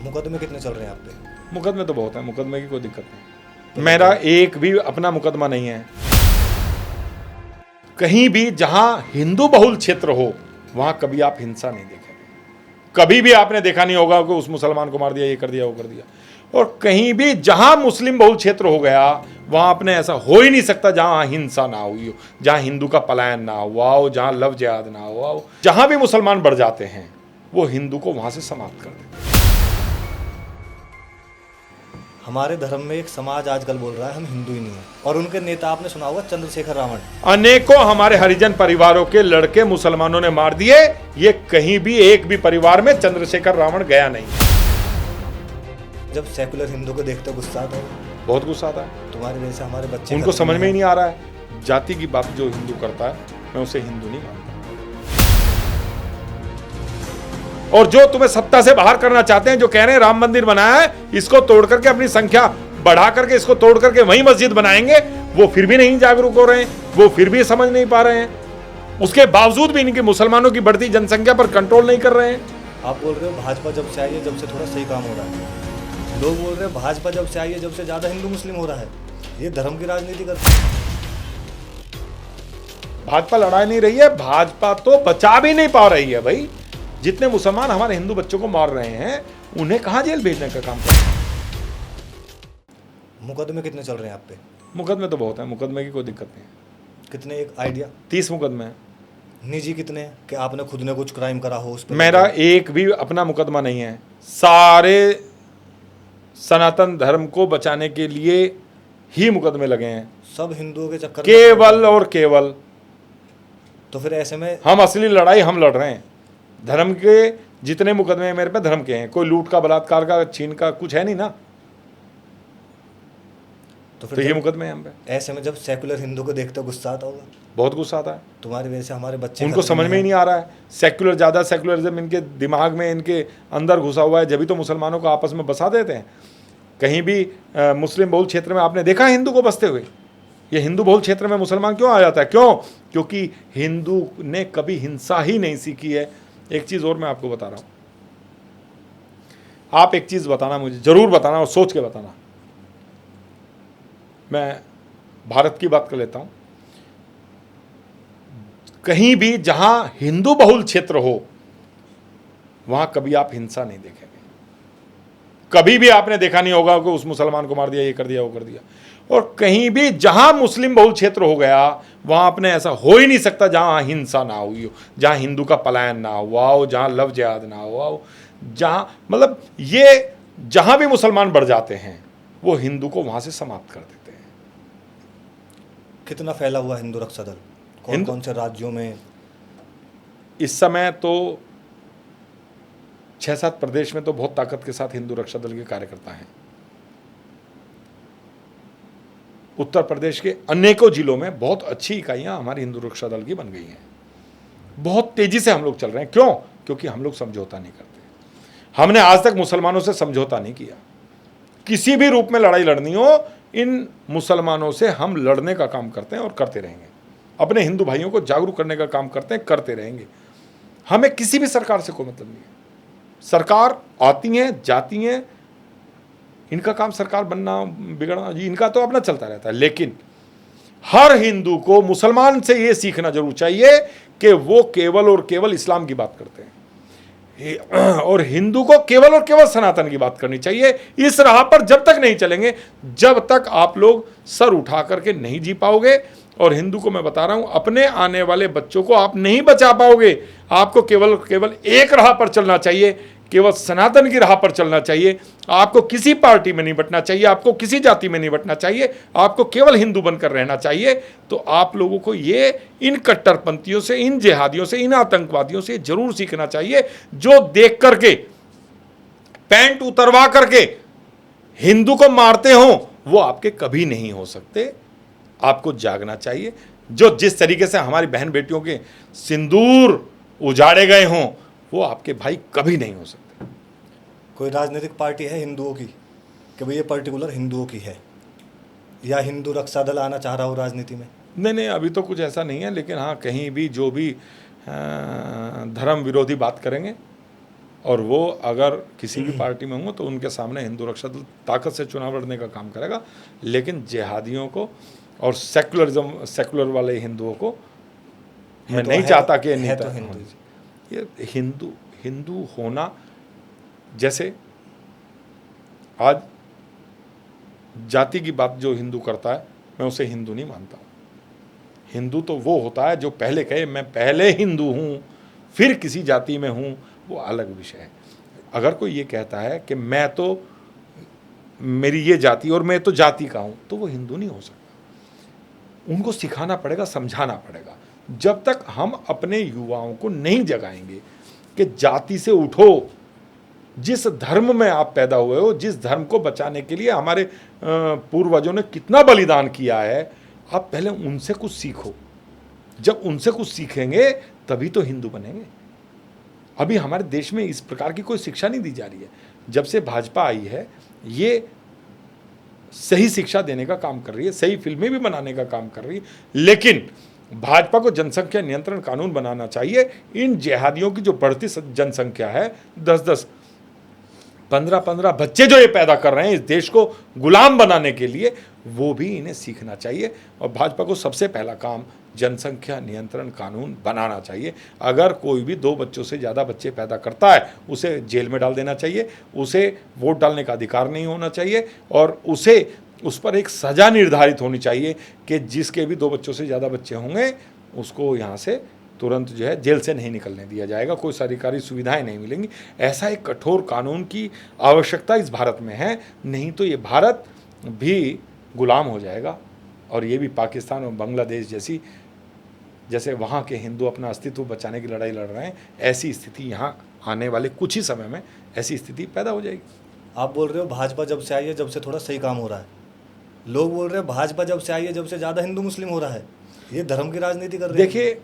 मुकदमे कितने चल रहे हैं आप पे? मुकदमे तो बहुत हैं, मुकदमे की कोई दिक्कत नहीं। मेरा एक भी अपना मुकदमा नहीं है। कहीं भी जहां हिंदू बहुल क्षेत्र हो वहां कभी आप हिंसा नहीं देखेंगे। कभी भी आपने देखा नहीं होगा कि उस मुसलमान को मार दिया, ये कर दिया, वो कर दिया। और कहीं भी जहां मुस्लिम बहुल क्षेत्र हो गया वहां आपने ऐसा हो ही नहीं सकता जहां हिंसा ना हुई हो, जहां हिंदू का पलायन ना हुआ हो, जहां लव जिहाद ना हुआ हो। जहां भी मुसलमान बढ़ जाते हैं वो हिंदू को वहां से समाप्त कर देते हैं। हमारे धर्म में एक समाज आजकल बोल रहा है हम हिंदू ही नहीं है, और उनके नेता आपने सुना होगा चंद्रशेखर रावण। अनेकों हमारे हरिजन परिवारों के लड़के मुसलमानों ने मार दिए। ये कहीं भी एक भी परिवार में चंद्रशेखर रावण गया नहीं। जब सेकुलर हिंदू को देखते हो गुस्सा आता है? बहुत गुस्सा आता है। तुम्हारे वजह से हमारे बच्चे उनको समझ में ही नहीं आ रहा है जाति की बात। जो हिंदू करता है मैं उसे हिंदू नहीं मानता। और जो तुम्हें सत्ता से बाहर करना चाहते हैं, जो कह रहे हैं राम मंदिर बनाया है, इसको तोड़ करके अपनी संख्या बढ़ा करके इसको तोड़ करके वहीं मस्जिद बनाएंगे, वो फिर भी नहीं जागरूक हो रहे हैं, वो फिर भी समझ नहीं पा रहे हैं। उसके बावजूद भी इनके मुसलमानों की बढ़ती जनसंख्या पर कंट्रोल नहीं कर रहे हैं। आप बोल रहे हो भाजपा जब से आई है जब से थोड़ा सही काम हो रहा है। लोग बोल रहे हैं भाजपा जब से आई है जब से ज्यादा हिंदू मुस्लिम हो रहा है। ये धर्म की राजनीति करते हैं। भाजपा लड़ा नहीं रही है, भाजपा तो बचा भी नहीं पा रही है। भाई जितने मुसलमान हमारे हिंदू बच्चों को मार रहे हैं उन्हें कहां जेल भेजने का काम कर रहे हैं। मुकदमे कितने चल रहे हैं आप पे? मुकदमे तो बहुत हैं, मुकदमे की कोई दिक्कत नहीं है। कितने, एक आइडिया? 30 मुकदमे हैं। निजी कितने हैं कि आपने खुद ने कुछ क्राइम करा हो उस पे? मेरा एक भी अपना मुकदमा नहीं है। सारे सनातन धर्म को बचाने के लिए ही मुकदमे लगे हैं, सब हिंदुओं के चक्कर में? केवल और केवल। तो फिर ऐसे में हम असली लड़ाई हम लड़ रहे हैं। धर्म के जितने मुकदमे मेरे पे धर्म के हैं। कोई लूट का, बलात्कार का, छीन का कुछ है नहीं ना। तो ये मुकदमे हैं हम पे। ऐसे में जब सेकुलर हिंदू को देखते हो गुस्सा आता होगा? बहुत गुस्सा आता है। तुम्हारी वजह से हमारे बच्चे उनको समझ में ही नहीं आ रहा है। सेक्युलर ज़्यादा सेक्युलरिज्म इनके दिमाग में, इनके अंदर घुसा हुआ है। जब भी तो मुसलमानों को आपस में बसा देते हैं। कहीं भी मुस्लिम बहुल क्षेत्र में आपने देखा है हिंदू को बसते हुए? ये हिंदू बहुल क्षेत्र में मुसलमान क्यों आ जाता है? क्यों? क्योंकि हिंदू ने कभी हिंसा ही नहीं सीखी है। एक चीज़ और मैं आपको बता रहा हूँ, आप एक चीज़ बताना, मुझे ज़रूर बताना और सोच के बताना। मैं भारत की बात कर लेता हूँ। कहीं भी जहां हिंदू बहुल क्षेत्र हो वहां कभी आप हिंसा नहीं देखेंगे। कभी भी आपने देखा नहीं होगा कि उस मुसलमान को मार दिया, ये कर दिया, वो कर दिया। और कहीं भी जहां मुस्लिम बहुल क्षेत्र हो गया वहां आपने ऐसा हो ही नहीं सकता जहां हिंसा ना हुई हो, जहां हिंदू का पलायन ना हुआ हो, जहां लव जिहाद ना हुआ हो, जहां मतलब ये जहां भी मुसलमान बढ़ जाते हैं वो हिंदू को वहां से समाप्त कर देते हैं। कितना फैला हुआ हिंदू रक्षा दल? कौन कौन से राज्यों में? इस समय तो 6-7 प्रदेश में तो बहुत ताकत के साथ हिंदू रक्षा दल के कार्यकर्ता हैं। उत्तर प्रदेश के अनेकों जिलों में बहुत अच्छी इकाइयां हमारी हिंदू रक्षा दल की बन गई हैं। बहुत तेजी से हम लोग चल रहे हैं। क्यों? क्योंकि हम लोग समझौता नहीं करते। हमने आज तक मुसलमानों से समझौता नहीं किया। किसी भी रूप में लड़ाई लड़नी हो, इन मुसलमानों से हम लड़ने का काम करते हैं और करते रहेंगे। अपने हिंदू भाइयों को जागरूक करने का काम करते हैं, करते रहेंगे। हमें किसी भी सरकार से कोई मतलब नहीं है। सरकार आती हैं, जाती हैं, इनका काम सरकार बनना बिगड़ना जी इनका तो अपना चलता रहता है। लेकिन हर हिंदू को मुसलमान से ये सीखना जरूर चाहिए कि वो केवल और केवल इस्लाम की बात करते हैं और हिंदू को केवल और केवल सनातन की बात करनी चाहिए। इस राह पर जब तक नहीं चलेंगे, जब तक आप लोग सर उठा करके नहीं जी पाओगे। और हिंदू को मैं बता रहा हूं, अपने आने वाले बच्चों को आप नहीं बचा पाओगे। आपको केवल केवल एक राह पर चलना चाहिए, केवल सनातन की राह पर चलना चाहिए। आपको किसी पार्टी में नहीं बटना चाहिए, आपको किसी जाति में नहीं बटना चाहिए, आपको केवल हिंदू बनकर रहना चाहिए। तो आप लोगों को ये इन कट्टरपंथियों से, इन जिहादियों से, इन आतंकवादियों से जरूर सीखना चाहिए, जो देख करके पैंट उतरवा करके हिंदू को मारते हो वो आपके कभी नहीं हो सकते। आपको जागना चाहिए। जो जिस तरीके से हमारी बहन बेटियों के सिंदूर उजाड़े गए हों वो आपके भाई कभी नहीं हो सकते। कोई राजनीतिक पार्टी है हिंदुओं की कि भाई ये पर्टिकुलर हिंदुओं की है, या हिंदू रक्षा दल आना चाह रहा हो राजनीति में? नहीं, अभी तो कुछ ऐसा नहीं है। लेकिन हाँ, कहीं भी जो भी धर्म विरोधी बात करेंगे और वो अगर किसी भी पार्टी में होंगे तो उनके सामने हिंदू रक्षा दल ताकत से चुनाव लड़ने का काम करेगा। लेकिन जिहादियों को और सेकुलर वाले हिंदुओं को मैं नहीं चाहता कि नेता ये हिंदू होना, जैसे आज जाति की बात जो हिंदू करता है मैं उसे हिंदू नहीं मानता। हिंदू तो वो होता है जो पहले कहे मैं पहले हिंदू हूँ फिर किसी जाति में हूँ, वो अलग विषय है। अगर कोई ये कहता है कि मैं तो मेरी ये जाति और मैं तो जाति का हूँ, तो वो हिंदू नहीं हो सकता। उनको सिखाना पड़ेगा, समझाना पड़ेगा। जब तक हम अपने युवाओं को नहीं जगाएंगे कि जाति से उठो, जिस धर्म में आप पैदा हुए हो, जिस धर्म को बचाने के लिए हमारे पूर्वजों ने कितना बलिदान किया है, आप पहले उनसे कुछ सीखो। जब उनसे कुछ सीखेंगे तभी तो हिंदू बनेंगे। अभी हमारे देश में इस प्रकार की कोई शिक्षा नहीं दी जा रही है। जब से भाजपा आई है ये सही शिक्षा देने का काम कर रही है, सही फिल्में भी बनाने का काम कर रही है, लेकिन भाजपा को जनसंख्या नियंत्रण कानून बनाना चाहिए। इन जिहादियों की जो बढ़ती जनसंख्या है, 10-10 15-15 बच्चे जो ये पैदा कर रहे हैं इस देश को गुलाम बनाने के लिए, वो भी इन्हें सीखना चाहिए। और भाजपा को सबसे पहला काम जनसंख्या नियंत्रण कानून बनाना चाहिए। अगर कोई भी 2 बच्चों से ज़्यादा बच्चे पैदा करता है उसे जेल में डाल देना चाहिए, उसे वोट डालने का अधिकार नहीं होना चाहिए, और उस पर एक सज़ा निर्धारित होनी चाहिए कि जिसके भी 2 बच्चों से ज़्यादा बच्चे होंगे उसको यहाँ से तुरंत जो है जेल से नहीं निकलने दिया जाएगा, कोई सरकारी सुविधाएं नहीं मिलेंगी। ऐसा एक कठोर कानून की आवश्यकता इस भारत में है, नहीं तो ये भारत भी गुलाम हो जाएगा। और ये भी पाकिस्तान और बांग्लादेश जैसे वहाँ के हिंदू अपना अस्तित्व बचाने की लड़ाई लड़ रहे हैं, ऐसी स्थिति यहाँ आने वाले कुछ ही समय में ऐसी स्थिति पैदा हो जाएगी। आप बोल रहे हो भाजपा जब से आई है जब से थोड़ा सही काम हो रहा है, लोग बोल रहे हैं भाजपा जब से आई है जब से ज़्यादा हिंदू मुस्लिम हो रहा है, ये धर्म की राजनीति कर रही है। देखिए,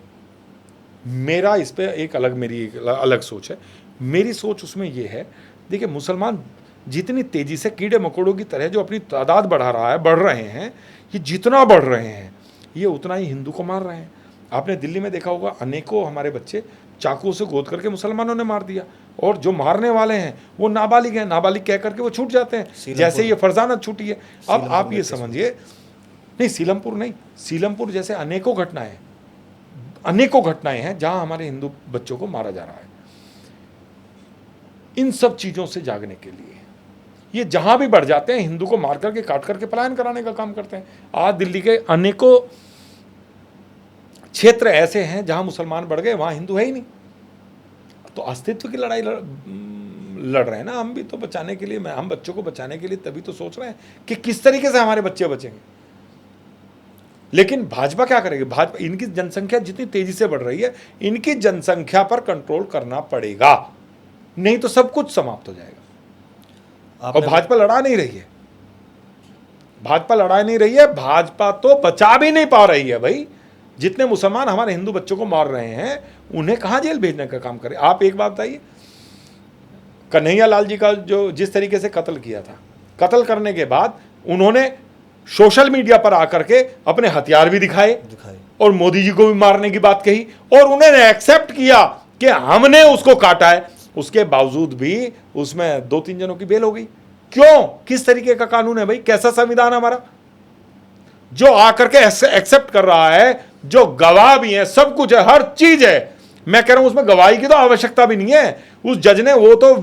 मेरा इस पर मेरी एक अलग सोच है। मेरी सोच उसमें ये है, देखिए मुसलमान जितनी तेज़ी से कीड़े मकोड़ों की तरह जो अपनी तादाद बढ़ रहे हैं, ये जितना बढ़ रहे हैं ये उतना ही हिंदू को मार रहे हैं। आपने दिल्ली में देखा होगा, अनेकों हमारे बच्चे चाकू से गोद करके मुसलमानों ने मार दिया, और जो मारने वाले हैं वो नाबालिग हैं, नाबालिग कह करके वो छूट जाते हैं, जैसे ये फरजाना छूटी है। अब आप ये समझिए, नहीं सीलमपुर नहीं, सीलमपुर जैसे अनेकों घटनाएं हैं जहां हमारे हिंदू बच्चों को मारा जा रहा है। इन सब चीजों से जागने के लिए ये जहां भी बढ़ जाते हैं, हिंदू को मार करके काट करके पलायन कराने का काम करते हैं। आज दिल्ली के अनेकों क्षेत्र ऐसे हैं जहां मुसलमान बढ़ गए, वहां हिंदू है ही नहीं। तो अस्तित्व की लड़ाई लड़ रहे हैं ना हम भी, तो बचाने के लिए, हम बच्चों को बचाने के लिए तभी तो सोच रहे हैं कि किस तरीके से हमारे बच्चे बचेंगे। लेकिन भाजपा क्या करेगी? भाजपा, इनकी जनसंख्या जितनी तेजी से बढ़ रही है, इनकी जनसंख्या पर कंट्रोल करना पड़ेगा, नहीं तो सब कुछ समाप्त हो जाएगा। और भाजपा लड़ा नहीं रही है, भाजपा तो बचा भी नहीं पा रही है भाई। जितने मुसलमान हमारे हिंदू बच्चों को मार रहे हैं, उन्हें कहां जेल भेजने का काम करे? आप एक बात बताइए, कन्हैया लाल जी का जो जिस तरीके से कत्ल किया था, कत्ल करने के बाद उन्होंने सोशल मीडिया पर आकर के अपने हथियार भी दिखाए और मोदी जी को भी मारने की बात कही, और उन्होंने एक्सेप्ट किया कि हमने उसको काटा है। उसके बावजूद भी उसमें 2-3 जनों की बेल हो गई। क्यों? किस तरीके का कानून है भाई? कैसा संविधान हमारा जो आकर के एक्सेप्ट कर रहा है, जो गवाह भी है, सब कुछ है, हर चीज है। मैं कह रहा हूं उसमें गवाही की तो आवश्यकता भी नहीं है। उस जज ने वो तो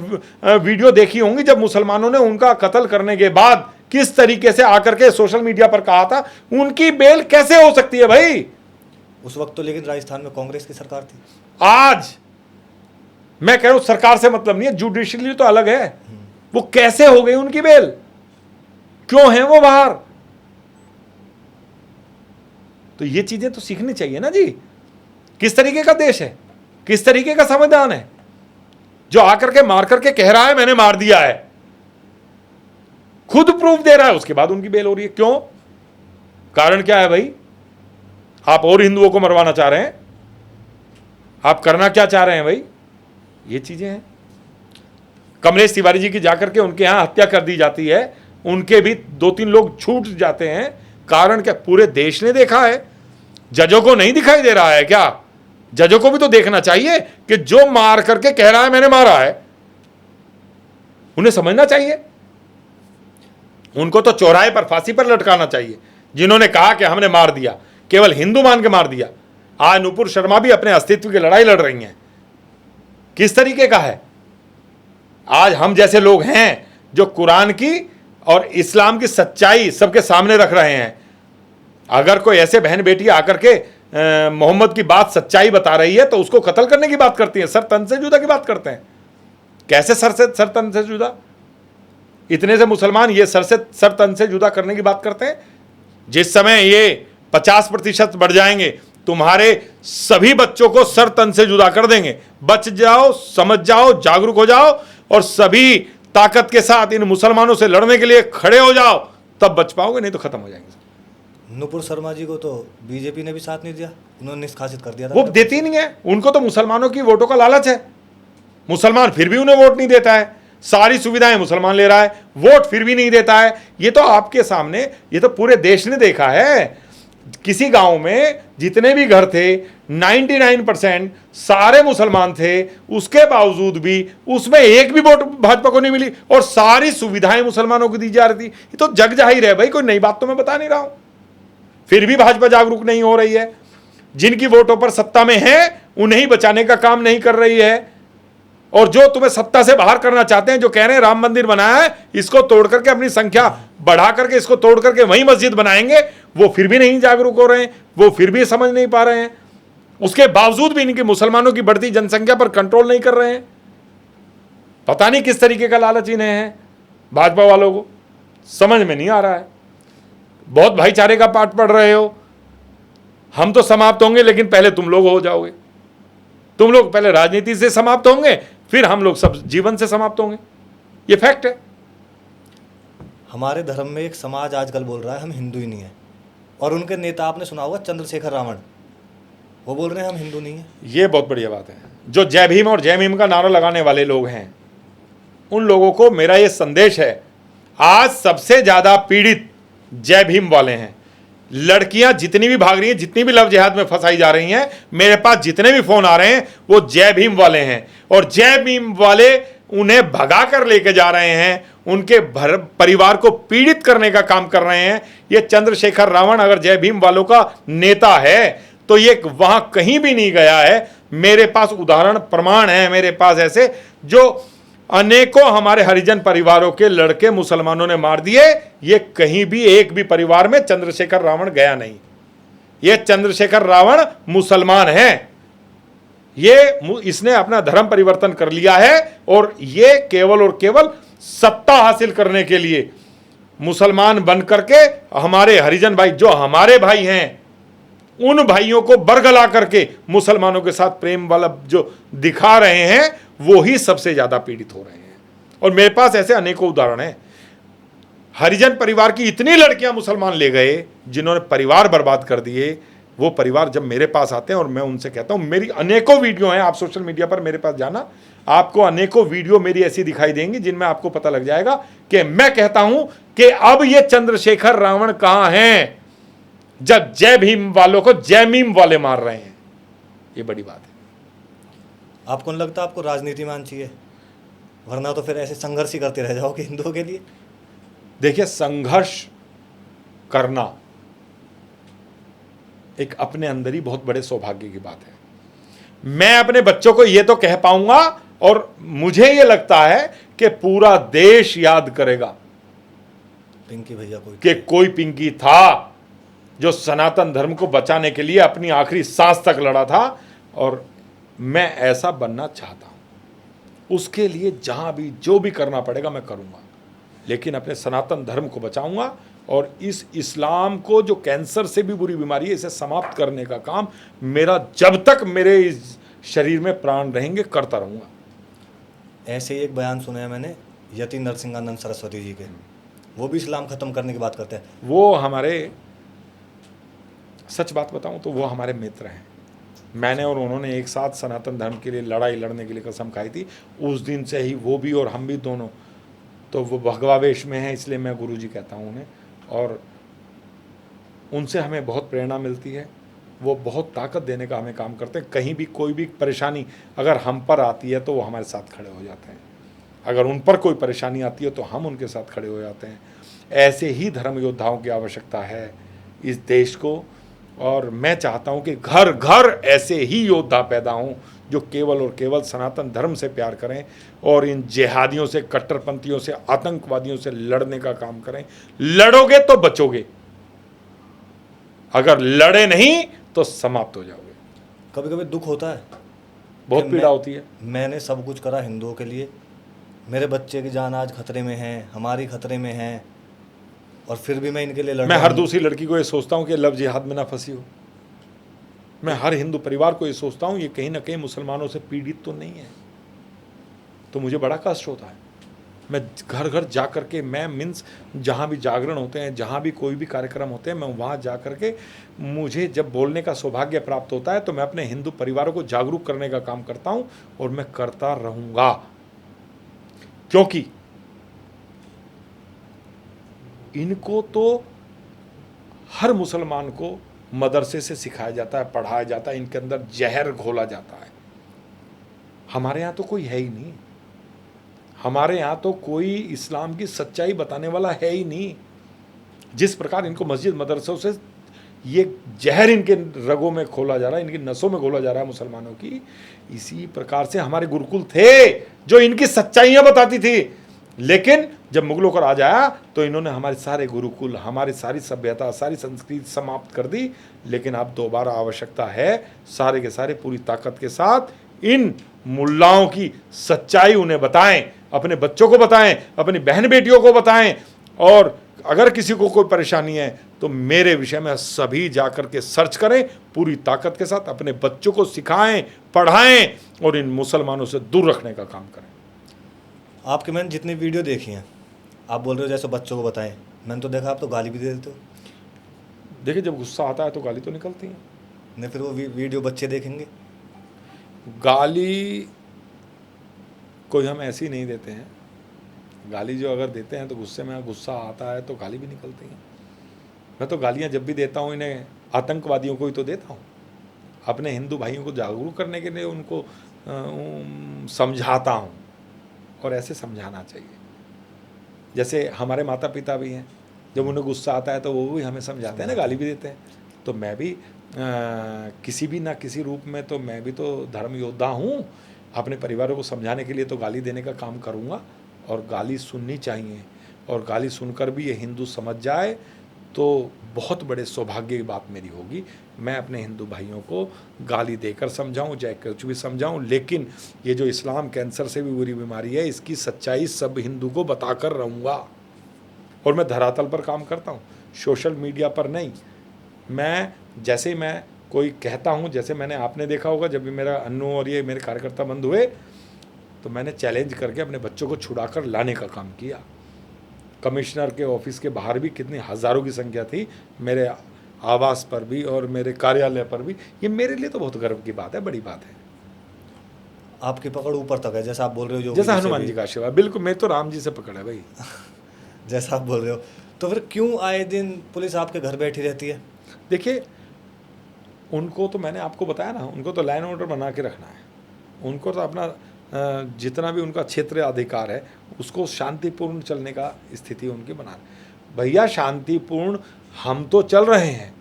वीडियो देखी होंगी जब मुसलमानों ने उनका कत्ल करने के बाद किस तरीके से आकर के सोशल मीडिया पर कहा था, उनकी बेल कैसे हो सकती है भाई? उस वक्त तो लेकिन राजस्थान में कांग्रेस की सरकार थी। आज मैं कह रहा हूं सरकार से मतलब नहीं है, जुडिशियली तो अलग है। वो कैसे हो गई उनकी बेल? क्यों है वो बाहर? तो ये चीजें तो सीखनी चाहिए ना जी। किस तरीके का देश है, किस तरीके का संविधान है जो आकर के मार करके कह रहा है मैंने मार दिया है, खुद प्रूफ दे रहा है, उसके बाद उनकी बेल हो रही है। क्यों? कारण क्या है भाई? आप और हिंदुओं को मरवाना चाह रहे हैं? आप करना क्या चाह रहे हैं भाई? ये चीजें हैं। कमलेश तिवारी जी की जाकर के उनके यहां हत्या कर दी जाती है, उनके भी 2-3 लोग छूट जाते हैं। कारण क्या? पूरे देश ने देखा है। जजों को नहीं दिखाई दे रहा है क्या? जजों को भी तो देखना चाहिए कि जो मार करके कह रहा है मैंने मारा है, उन्हें समझना चाहिए। उनको तो चौराहे पर फांसी पर लटकाना चाहिए, जिन्होंने कहा कि हमने मार दिया, केवल हिंदू मान के मार दिया। आज नुपुर शर्मा भी अपने अस्तित्व की लड़ाई लड़ रही हैं। किस तरीके का है? आज हम जैसे लोग हैं जो कुरान की और इस्लाम की सच्चाई सबके सामने रख रहे हैं। अगर कोई ऐसे बहन बेटी आकर के मोहम्मद की बात सच्चाई बता रही है तो उसको कत्ल करने की बात करती है, सर तन से जुदा की बात करते हैं। कैसे सर तन से जुदा? इतने से मुसलमान ये सर तन से जुदा करने की बात करते हैं। जिस समय ये 50% बढ़ जाएंगे, तुम्हारे सभी बच्चों को सर तन से जुदा कर देंगे। बच जाओ, समझ जाओ, जागरूक हो जाओ और सभी ताकत के साथ इन मुसलमानों से लड़ने के लिए खड़े हो जाओ, तब बच पाओगे, नहीं तो खत्म हो जाएंगे। नुपुर शर्मा जी को तो बीजेपी ने भी साथ नहीं दिया, उन्होंने निष्कासित कर दिया था। वो देती नहीं है, उनको तो मुसलमानों की वोटों का लालच है। मुसलमान फिर भी उन्हें वोट नहीं देता है, सारी सुविधाएं मुसलमान ले रहा है, वोट फिर भी नहीं देता है। ये तो आपके सामने, ये तो पूरे देश ने देखा है। किसी गांव में जितने भी घर थे 99% सारे मुसलमान थे, उसके बावजूद भी उसमें एक भी वोट भाजपा को नहीं मिली और सारी सुविधाएं मुसलमानों को दी जा रही थी। ये तो जग जाहिर है भाई, कोई नई बात तो मैं बता नहीं रहा हूं। फिर भी भाजपा जागरूक नहीं हो रही है। जिनकी वोटों पर सत्ता में है उन्हें ही बचाने का काम नहीं कर रही है। और जो तुम्हें सत्ता से बाहर करना चाहते हैं, जो कह रहे हैं राम मंदिर बनाया है, इसको तोड़ करके अपनी संख्या बढ़ा करके इसको तोड़ करके वहीं मस्जिद बनाएंगे, वो फिर भी नहीं जागरूक हो रहे हैं, वो फिर भी समझ नहीं पा रहे हैं। उसके बावजूद भी इनके मुसलमानों की बढ़ती जनसंख्या पर कंट्रोल नहीं कर रहे हैं। पता नहीं किस तरीके का लालच इन्हें है, भाजपा वालों को समझ में नहीं आ रहा है। बहुत भाईचारे का पाठ पढ़ रहे हो। हम तो समाप्त होंगे लेकिन पहले तुम लोग हो जाओगे। तुम लोग पहले राजनीति से समाप्त होंगे, फिर हम लोग सब जीवन से समाप्त होंगे। ये फैक्ट है। हमारे धर्म में एक समाज आजकल बोल रहा है हम हिंदू ही नहीं है, और उनके नेता आपने सुना होगा चंद्रशेखर रावण, वो बोल रहे हैं हम हिंदू नहीं है। ये बहुत बढ़िया बात है। जो जय भीम और जय भीम का नारा लगाने वाले लोग हैं, उन लोगों को मेरा ये संदेश है, आज सबसे ज्यादा पीड़ित जय भीम वाले हैं। लड़कियां जितनी भी भाग रही हैं, जितनी भी लव जिहाद में फंसाई जा रही हैं, मेरे पास जितने भी फोन आ रहे हैं वो जय भीम वाले हैं। और जय भीम वाले उन्हें भगा कर लेके जा रहे हैं, उनके परिवार को पीड़ित करने का काम कर रहे हैं। ये चंद्रशेखर रावण अगर जय भीम वालों का नेता है तो ये वहां कहीं भी नहीं गया है। मेरे पास उदाहरण प्रमाण है, मेरे पास ऐसे जो अनेकों हमारे हरिजन परिवारों के लड़के मुसलमानों ने मार दिए। ये कहीं भी एक भी परिवार में चंद्रशेखर रावण गया नहीं। ये चंद्रशेखर रावण मुसलमान है। इसने अपना धर्म परिवर्तन कर लिया है और ये केवल और केवल सत्ता हासिल करने के लिए मुसलमान बन करके हमारे हरिजन भाई, जो हमारे भाई हैं, उन भाइयों को बरगला करके मुसलमानों के साथ प्रेम वाला जो दिखा रहे हैं, वो ही सबसे ज्यादा पीड़ित हो रहे हैं। और मेरे पास ऐसे अनेकों उदाहरण हैं। हरिजन परिवार की इतनी लड़कियां मुसलमान ले गए जिन्होंने परिवार बर्बाद कर दिए। वो परिवार जब मेरे पास आते हैं और मैं उनसे कहता हूं, मेरी अनेकों वीडियो हैं, आप सोशल मीडिया पर मेरे पास जाना, आपको अनेकों वीडियो मेरी ऐसी दिखाई देंगी जिनमें आपको पता लग जाएगा कि मैं कहता हूं कि अब ये चंद्रशेखर रावण कहां हैं जब जय भीम वालों को जय मीम वाले मार रहे हैं। ये बड़ी बात है। आपको नहीं लगता आपको राजनीति में आना चाहिए? वरना तो फिर ऐसे संघर्ष ही करते रह जाओगे हिंदुओं के लिए। देखिए, संघर्ष करना एक अपने अंदर ही बहुत बड़े सौभाग्य की बात है। मैं अपने बच्चों को यह तो कह पाऊंगा और मुझे यह लगता है कि पूरा देश याद करेगा पिंकी भैया कि कोई पिंकी था जो सनातन धर्म को बचाने के लिए अपनी आखिरी सांस तक लड़ा था। और मैं ऐसा बनना चाहता हूं। उसके लिए जहां भी जो भी करना पड़ेगा मैं करूंगा, लेकिन अपने सनातन धर्म को बचाऊंगा और इस इस्लाम को, जो कैंसर से भी बुरी बीमारी है, इसे समाप्त करने का काम मेरा जब तक मेरे इस शरीर में प्राण रहेंगे करता रहूंगा। ऐसे ही एक बयान सुना है मैंने यति नरसिंहानंद सरस्वती जी के, वो भी इस्लाम खत्म करने की बात करते हैं। वो हमारे, सच बात बताऊं तो वो हमारे मित्र हैं। मैंने और उन्होंने एक साथ सनातन धर्म के लिए लड़ाई लड़ने के लिए कसम खाई थी। उस दिन से ही वो भी और हम भी दोनों, तो वो भगवावेश में है, इसलिए मैं गुरुजी कहता हूँ उन्हें। और उनसे हमें बहुत प्रेरणा मिलती है। वो बहुत ताकत देने का हमें काम करते हैं। कहीं भी कोई भी परेशानी अगर हम पर आती है तो वो हमारे साथ खड़े हो जाते हैं। अगर उन पर कोई परेशानी आती है तो हम उनके साथ खड़े हो जाते हैं। ऐसे ही धर्म योद्धाओं की आवश्यकता है इस देश को, और मैं चाहता हूं कि घर घर ऐसे ही योद्धा पैदा हों जो केवल और केवल सनातन धर्म से प्यार करें और इन जिहादियों से, कट्टरपंथियों से, आतंकवादियों से लड़ने का काम करें। लड़ोगे तो बचोगे, अगर लड़े नहीं तो समाप्त हो जाओगे। कभी कभी दुख होता है, बहुत कि पीड़ा होती है। मैंने सब कुछ करा हिंदुओं के लिए, मेरे बच्चे की जान आज खतरे में है, हमारी खतरे में है, और फिर भी मैं इनके लिए लड़ मैं रहा हर हूं। दूसरी लड़की को ये सोचता हूँ कि लव जिहाद में ना फंसी हो। मैं हर हिंदू परिवार को ये सोचता हूँ ये कहीं ना कहीं मुसलमानों से पीड़ित तो नहीं है, तो मुझे बड़ा कष्ट होता है। मैं घर घर जा कर के, मैं मीन्स जहाँ भी जागरण होते हैं, जहाँ भी कोई भी कार्यक्रम होते हैं, मैं वहाँ जा कर के, मुझे जब बोलने का सौभाग्य प्राप्त होता है तो मैं अपने हिंदू परिवारों को जागरूक करने का काम करता हूँ, और मैं करता रहूँगा। क्योंकि इनको तो हर मुसलमान को मदरसे से सिखाया जाता है, पढ़ाया जाता है, इनके अंदर जहर घोला जाता है। हमारे यहाँ तो कोई है ही नहीं, हमारे यहाँ तो कोई इस्लाम की सच्चाई बताने वाला है ही नहीं। जिस प्रकार इनको मस्जिद मदरसों से ये जहर इनके रगों में खोला जा रहा है, इनकी नसों में घोला जा रहा है मुसलमानों की, इसी प्रकार से हमारे गुरुकुल थे जो इनकी सच्चाइयाँ बताती थी। लेकिन जब मुगलों का राज आया तो इन्होंने हमारे सारे गुरुकुल, हमारी सारी सभ्यता, सारी संस्कृति समाप्त कर दी। लेकिन अब दोबारा आवश्यकता है सारे के सारे पूरी ताकत के साथ इन मुल्लाओं की सच्चाई उन्हें बताएं, अपने बच्चों को बताएं, अपनी बहन बेटियों को बताएं, और अगर किसी को कोई परेशानी है तो मेरे विषय में सभी जाकर के सर्च करें, पूरी ताकत के साथ अपने बच्चों को सिखाएं, पढ़ाएं और इन मुसलमानों से दूर रखने का काम करें। आपके मैंने जितनी वीडियो देखी हैं, आप बोल रहे हो जैसे बच्चों को बताएं, मैंने तो देखा आप तो गाली भी दे देते हो। देखिए, जब गुस्सा आता है तो गाली तो निकलती है। नहीं, फिर वो वीडियो बच्चे देखेंगे। गाली कोई हम ऐसी नहीं देते हैं। गाली जो अगर देते हैं तो गुस्से में गुस्सा आता है तो गाली भी निकलती है। मैं तो गालियाँ जब भी देता हूँ इन्हें आतंकवादियों को ही तो देता हूँ, अपने हिंदू भाइयों को जागरूक करने के लिए उनको समझाता हूँ, और ऐसे समझाना चाहिए। जैसे हमारे माता पिता भी हैं, जब उन्हें गुस्सा आता है तो वो भी हमें समझाते हैं ना, गाली भी देते हैं। तो मैं भी किसी भी ना किसी रूप में तो मैं भी तो धर्म योद्धा हूँ। अपने परिवारों को समझाने के लिए तो गाली देने का काम करूँगा, और गाली सुननी चाहिए, और गाली सुनकर भी ये हिंदू समझ जाए तो बहुत बड़े सौभाग्य की बात मेरी होगी। मैं अपने हिंदू भाइयों को गाली देकर समझाऊं, चाहे कुछ भी समझाऊं, लेकिन ये जो इस्लाम कैंसर से भी बुरी बीमारी है, इसकी सच्चाई सब हिंदू को बताकर रहूँगा। और मैं धरातल पर काम करता हूँ, सोशल मीडिया पर नहीं। मैं जैसे ही मैं कोई कहता हूँ, जैसे मैंने आपने देखा होगा जब भी मेरा अन्नू और ये मेरे कार्यकर्ता बंद हुए तो मैंने चैलेंज करके अपने बच्चों को छुड़ाकर लाने का काम किया। कमिश्नर के ऑफिस के बाहर भी कितनी हज़ारों की संख्या थी, मेरे आवास पर भी और मेरे कार्यालय पर भी। ये मेरे लिए तो बहुत गर्व की बात है, बड़ी बात है। आपकी पकड़ ऊपर तक है, जैसा आप बोल रहे हो। जो जैसा हनुमान जी का आशीर्वाद, बिल्कुल। मैं तो राम जी से पकड़ है भाई। जैसा आप बोल रहे हो, तो फिर क्यों आए दिन पुलिस आपके घर बैठी रहती है? देखिए, उनको तो मैंने आपको बताया ना, उनको तो लाइन ऑर्डर बना के रखना है। उनको तो अपना जितना भी उनका क्षेत्र अधिकार है उसको शांतिपूर्ण चलने का स्थिति उनकी बनाना। भैया शांतिपूर्ण हम तो चल रहे हैं।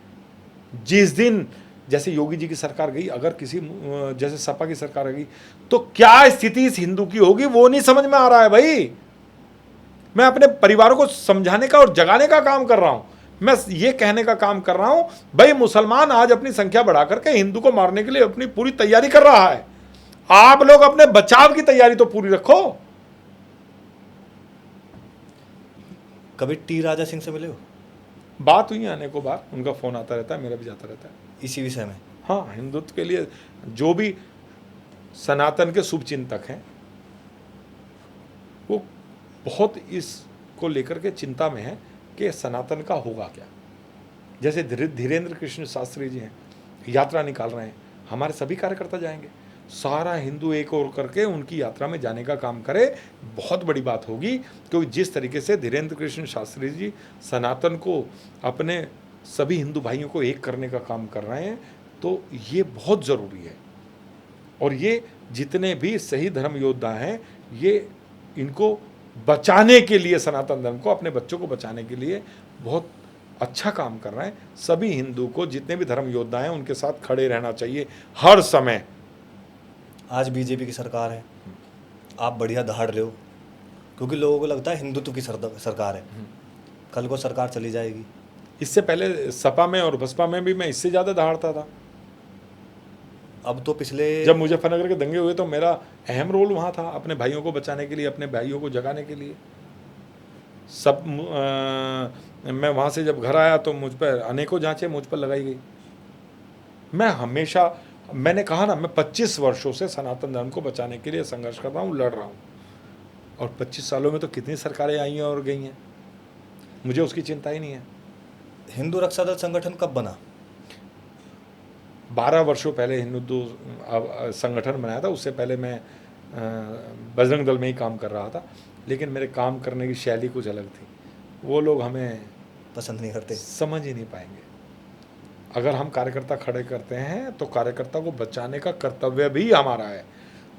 जिस दिन जैसे योगी जी की सरकार गई, अगर किसी जैसे सपा की सरकार गई तो क्या स्थिति इस हिंदू की होगी, वो नहीं समझ में आ रहा है भाई। मैं अपने परिवारों को समझाने का और जगाने का काम कर रहा हूं। मैं ये कहने का काम कर रहा हूं, भाई मुसलमान आज अपनी संख्या बढ़ा करके हिंदू को मारने के लिए अपनी पूरी तैयारी कर रहा है। आप लोग अपने बचाव की तैयारी तो पूरी रखो। कभी टी राजा सिंह से मिले हो? बात हुई आने को बार, उनका फोन आता रहता है, मेरा भी जाता रहता है इसी विषय में। हाँ, हिंदुत्व के लिए जो भी सनातन के शुभ चिंतक हैं वो बहुत इसको लेकर के चिंता में है कि सनातन का होगा क्या। जैसे धीरेन्द्र कृष्ण शास्त्री जी हैं, यात्रा निकाल रहे हैं, हमारे सभी कार्यकर्ता जाएंगे। सारा हिंदू एक और करके उनकी यात्रा में जाने का काम करे, बहुत बड़ी बात होगी। क्योंकि जिस तरीके से धीरेन्द्र कृष्ण शास्त्री जी सनातन को, अपने सभी हिंदू भाइयों को एक करने का काम कर रहे हैं, तो ये बहुत ज़रूरी है। और ये जितने भी सही धर्म योद्धा हैं, ये इनको बचाने के लिए, सनातन धर्म को, अपने बच्चों को बचाने के लिए बहुत अच्छा काम कर रहे हैं। सभी हिंदू को, जितने भी धर्म योद्धा हैं, उनके साथ खड़े रहना चाहिए हर समय। आज बीजेपी की सरकार है, आप बढ़िया दहाड़ रहे हो, क्योंकि लोगों को लगता है हिंदुत्व की सरकार है। कल को सरकार चली जाएगी। इससे पहले सपा में और बसपा में भी मैं इससे ज़्यादा दहाड़ता था। अब तो पिछले जब मुजफ्फरनगर के दंगे हुए तो मेरा अहम रोल वहाँ था, अपने भाइयों को बचाने के लिए, अपने भाइयों को जगाने के लिए। मैं वहाँ से जब घर आया तो मुझ पर अनेकों जांचें मुझ पर लगाई गई। मैं हमेशा, मैंने कहा ना, मैं 25 वर्षों से सनातन धर्म को बचाने के लिए संघर्ष कर रहा हूँ, लड़ रहा हूँ। और 25 सालों में तो कितनी सरकारें आई हैं और गई हैं, मुझे उसकी चिंता ही नहीं है। हिंदू रक्षा दल संगठन कब बना? 12 वर्षों पहले हिंदू संगठन बनाया था। उससे पहले मैं बजरंग दल में ही काम कर रहा था, लेकिन मेरे काम करने की शैली कुछ अलग थी। वो लोग हमें पसंद नहीं करते, समझ ही नहीं पाएंगे। अगर हम कार्यकर्ता खड़े करते हैं तो कार्यकर्ता को बचाने का कर्तव्य भी हमारा है।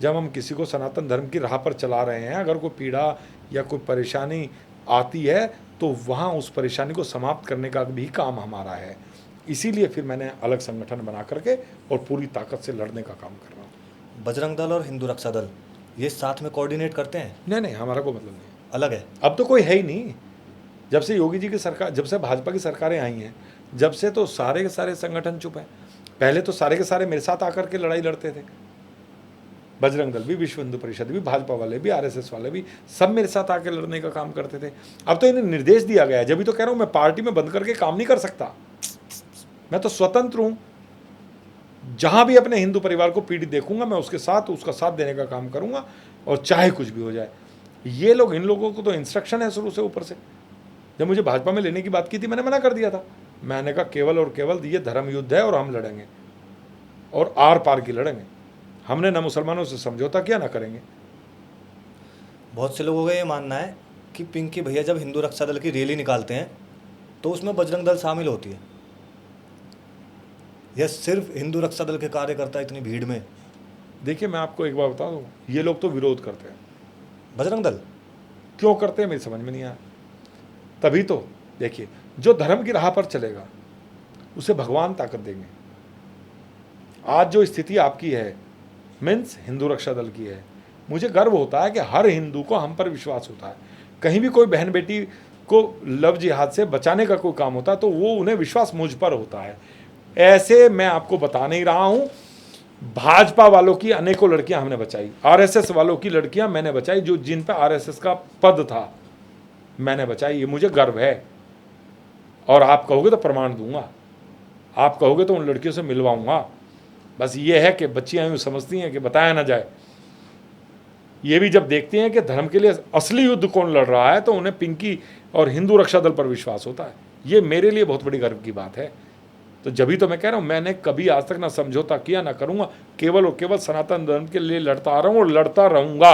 जब हम किसी को सनातन धर्म की राह पर चला रहे हैं, अगर कोई पीड़ा या कोई परेशानी आती है तो वहाँ उस परेशानी को समाप्त करने का भी काम हमारा है। इसीलिए फिर मैंने अलग संगठन बना करके और पूरी ताकत से लड़ने का काम कर रहा हूँ। बजरंग दल और हिंदू रक्षा दल ये साथ में कोऑर्डिनेट करते हैं? नहीं, हमारा कोई मतलब नहीं, अलग है। अब तो कोई है ही नहीं। जब से योगी जी की सरकार, जब से भाजपा की सरकारें आई हैं, जब से तो सारे के सारे संगठन चुप हैं। पहले तो सारे के सारे मेरे साथ आकर के लड़ाई लड़ते थे। बजरंग दल भी, विश्व हिंदू परिषद भी, भाजपा वाले भी, आरएसएस वाले भी, सब मेरे साथ आकर लड़ने का काम करते थे। अब तो इन्हें निर्देश दिया गया है। जब भी तो कह रहा हूँ, मैं पार्टी में बंद करके काम नहीं कर सकता। मैं तो स्वतंत्र हूँ। जहां भी अपने हिंदू परिवार को पीड़ित देखूंगा, मैं उसके साथ, उसका साथ देने का काम करूंगा, और चाहे कुछ भी हो जाए। ये लोग, इन लोगों को तो इंस्ट्रक्शन है शुरू से ऊपर से। जब मुझे भाजपा में लेने की बात की थी, मैंने मना कर दिया था। मैंने कहा केवल और केवल ये धर्म युद्ध है और हम लड़ेंगे, और आर पार की लड़ेंगे। हमने न मुसलमानों से समझौता किया, ना करेंगे। बहुत से लोगों का ये मानना है कि पिंकी भैया जब हिंदू रक्षा दल की रैली निकालते हैं तो उसमें बजरंग दल शामिल होती है। यह सिर्फ हिंदू रक्षा दल के कार्यकर्ता इतनी भीड़ में? देखिए, मैं आपको एक बार बता दूं, ये लोग तो विरोध करते हैं। बजरंग दल क्यों करते हैं मेरी समझ में नहीं आया। तभी तो देखिए, जो धर्म की राह पर चलेगा उसे भगवान ताकत देंगे। आज जो स्थिति आपकी है, मीन्स हिंदू रक्षा दल की है, मुझे गर्व होता है कि हर हिंदू को हम पर विश्वास होता है। कहीं भी कोई बहन बेटी को लव जिहाद से बचाने का कोई काम होता है तो वो उन्हें विश्वास मुझ पर होता है। ऐसे मैं आपको बता नहीं रहा हूं, भाजपा वालों की अनेकों लड़कियां हमने बचाई, आरएसएस वालों की लड़कियां मैंने बचाई, जो जिन पर आरएसएस का पद था मैंने बचाई। ये मुझे गर्व है। और आप कहोगे तो प्रमाण दूंगा, आप कहोगे तो उन लड़कियों से मिलवाऊंगा। बस ये है कि बच्चियां यूँ समझती हैं कि बताया ना जाए। ये भी जब देखती हैं कि धर्म के लिए असली युद्ध कौन लड़ रहा है तो उन्हें पिंकी और हिंदू रक्षा दल पर विश्वास होता है। ये मेरे लिए बहुत बड़ी गर्व की बात है। तो जब भी तो मैं कह रहा हूँ, मैंने कभी आज तक ना समझौता किया, ना करूँगा। केवल और केवल सनातन धर्म के लिए लड़ता आ रहा हूँ और लड़ता रहूँगा।